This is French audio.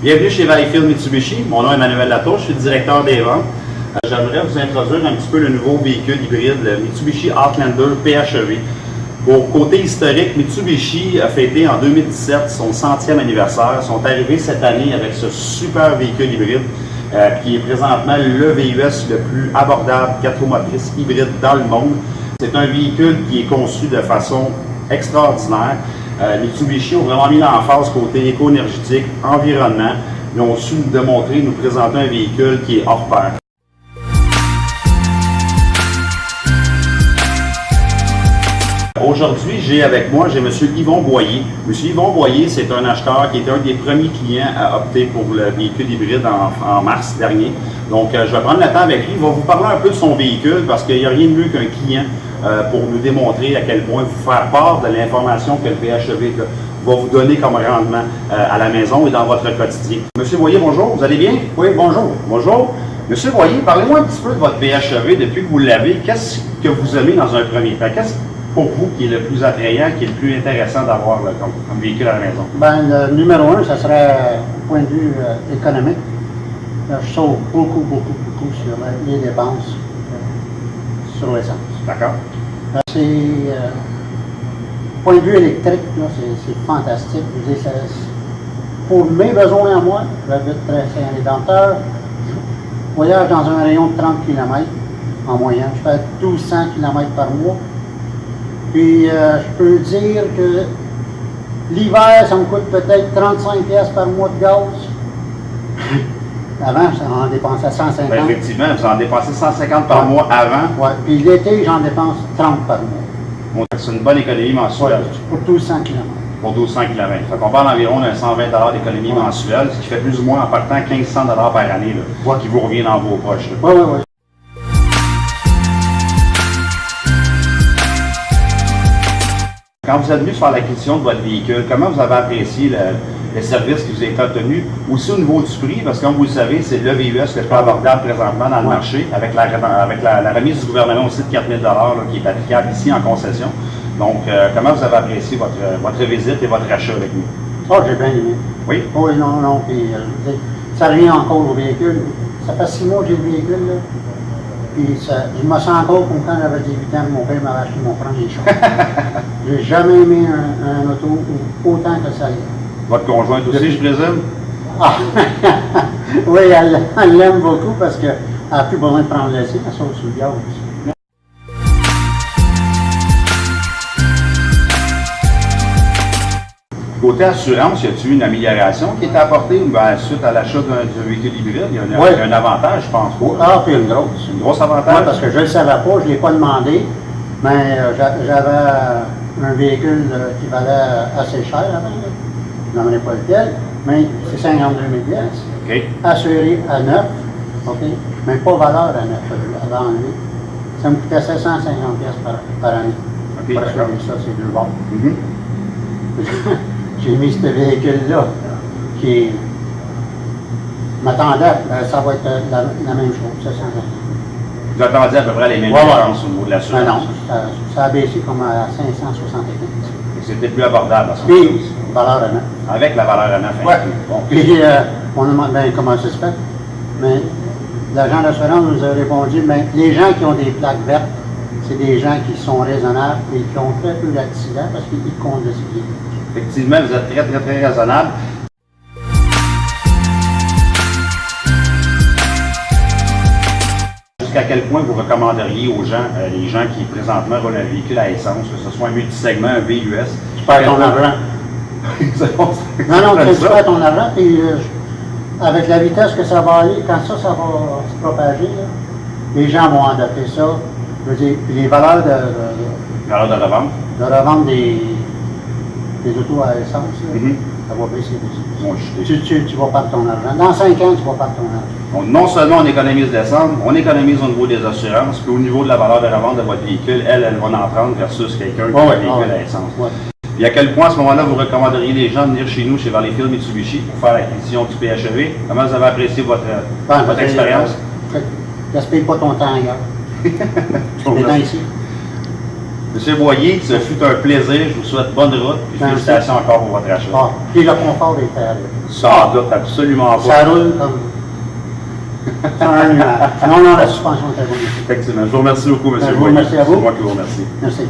Bienvenue chez Valleyfield Mitsubishi. Mon nom est Emmanuel Latouche, je suis le directeur des ventes. J'aimerais vous introduire un petit peu le nouveau véhicule hybride, le Mitsubishi Outlander PHEV. Pour côté historique, Mitsubishi a fêté en 2017 son 100e anniversaire. Ils sont arrivés cette année avec ce super véhicule hybride qui est présentement le VUS le plus abordable 4 roues motrices hybride dans le monde. C'est un véhicule qui est conçu de façon extraordinaire. Mitsubishi ont vraiment mis l'emphase côté éco-énergétique, environnement. Ils ont su nous démontrer, nous présenter un véhicule qui est hors pair. Aujourd'hui, j'ai avec moi, M. Yvon Boyer. M. Yvon Boyer, c'est un acheteur qui était un des premiers clients à opter pour le véhicule hybride en mars dernier. Donc, je vais prendre le temps avec lui. Il va vous parler un peu de son véhicule parce qu'il n'y a rien de mieux qu'un client pour nous démontrer à quel point vous faire part de l'information que le PHEV va vous donner comme rendement à la maison et dans votre quotidien. Monsieur Boyer, bonjour, vous allez bien? Oui, bonjour. Bonjour. Monsieur Boyer, parlez-moi un petit peu de votre PHEV depuis que vous l'avez. Qu'est-ce que vous aimez dans un premier temps? Qu'est-ce pour vous qui est le plus attrayant, qui est le plus intéressant d'avoir comme véhicule à la maison? Ben, le numéro un, ça serait au point de vue économique. Je sauve beaucoup sur les dépenses sur l'essence. D'accord. Point de vue électrique, c'est fantastique. Je veux dire, pour mes besoins à moi, j'habite très Saint-Rédempteur. Je voyage dans un rayon de 30 km en moyenne. Je fais 1200 km par mois. Puis je peux dire que l'hiver, ça me coûte peut-être 35 pièces par mois de gaz. Avant, j'en dépensais 150. Ben, effectivement, vous en dépensez 150 par mois avant. Oui, puis l'été, j'en dépense 30 par mois. Bon, c'est une bonne économie mensuelle. Ouais, pour 1200 km. Pour 1200 km. On parle environ d'un 120 d'économie mensuelle, ce qui fait plus ou moins en partant 1500 par année, là, qui vous revient dans vos poches. Oui. Quand vous êtes venu faire l'acquisition de votre véhicule, comment vous avez apprécié le service qui vous a été obtenu? Aussi au niveau du prix, parce que comme vous le savez, c'est le VUS le plus abordable présentement dans le marché, avec la remise du gouvernement aussi de 4 000 qui est applicable ici en concession. Donc, comment vous avez apprécié votre visite et votre achat avec nous? Oh, j'ai bien aimé. Oui? Oh, oui, non. Puis, ça revient encore au véhicule. Ça fait 6 mois que j'ai le véhicule, là. Puis je me sens encore comme quand j'avais 18 ans, mon père m'avait acheté mon premier char. J'ai jamais aimé un auto autant que ça y est. Votre conjointe aussi, je présume? Ah. Oui, elle l'aime beaucoup parce qu'elle n'a plus besoin de prendre l'essai, elle saute sur le gaz. Côté assurance, y a-t-il une amélioration qui est apportée suite à l'achat d'un véhicule hybride? Il y a un avantage, je pense. Ah, puis une grosse. Une grosse avantage? Oui, parce que je ne le savais pas, je ne l'ai pas demandé, mais j'avais un véhicule qui valait assez cher avant, je n'en ai pas lequel, mais c'est 52 000 pièces. OK. Assuré à 9, OK, mais pas valeur à 9 avant lui. Ça me coûtait 750 pièces par année. OK, Parce que ça, c'est 2 bords. Mm-hmm. J'ai mis ce véhicule-là qui m'attendait, ça va être la même chose, 750. Vous attendiez à peu près les mêmes dépenses au niveau de l'assurance? Non, ça a baissé comme à 575. C'était plus abordable à ce Puis, moment-là. valeur à 9. Avec la valeur à 9. Oui. Bon. Puis, on demande bien comment ça se fait. Mais l'agent d'assurance nous a répondu, mais les gens qui ont des plaques vertes, c'est des gens qui sont raisonnables et qui ont très peu d'accidents parce qu'ils conduisent bien. Effectivement, vous êtes très raisonnable. Jusqu'à quel point vous recommanderiez aux gens, les gens qui présentement roulent un véhicule à essence, que ce soit un multisegment, un VUS? Tu perds ton argent. Non, tu perds ton argent, puis avec la vitesse que ça va aller, quand ça va se propager, là, les gens vont adapter ça. Je veux dire, puis les valeurs Valeur de revente? de revente des autos à essence, là, ça va baisser aussi. Tu vas perdre ton argent. Dans 5 ans, tu vas perdre ton argent. Donc, non seulement on économise l'essence, on économise au niveau des assurances, puis au niveau de la valeur de revente de votre véhicule, elle va en prendre versus quelqu'un qui a un véhicule à essence. Ouais. Puis à quel point, à ce moment-là, vous recommanderiez les gens de venir chez nous, chez Valleyfield Mitsubishi, pour faire l'acquisition du PHEV? Comment vous avez apprécié votre expérience? Gaspille pas ton temps ailleurs. C'est temps ici. Monsieur Boyer, ce fut un plaisir. Je vous souhaite bonne route. Et Merci. félicitations encore pour votre achat. Ah, puis le confort est terrible. Sans doute, absolument pas. Ça roule comme. C'est un nuage. Non, non, la suspension est très bonne. Effectivement. Je vous remercie beaucoup, M. Je vous Boyer. remercie à vous. C'est moi qui vous remercie. Merci.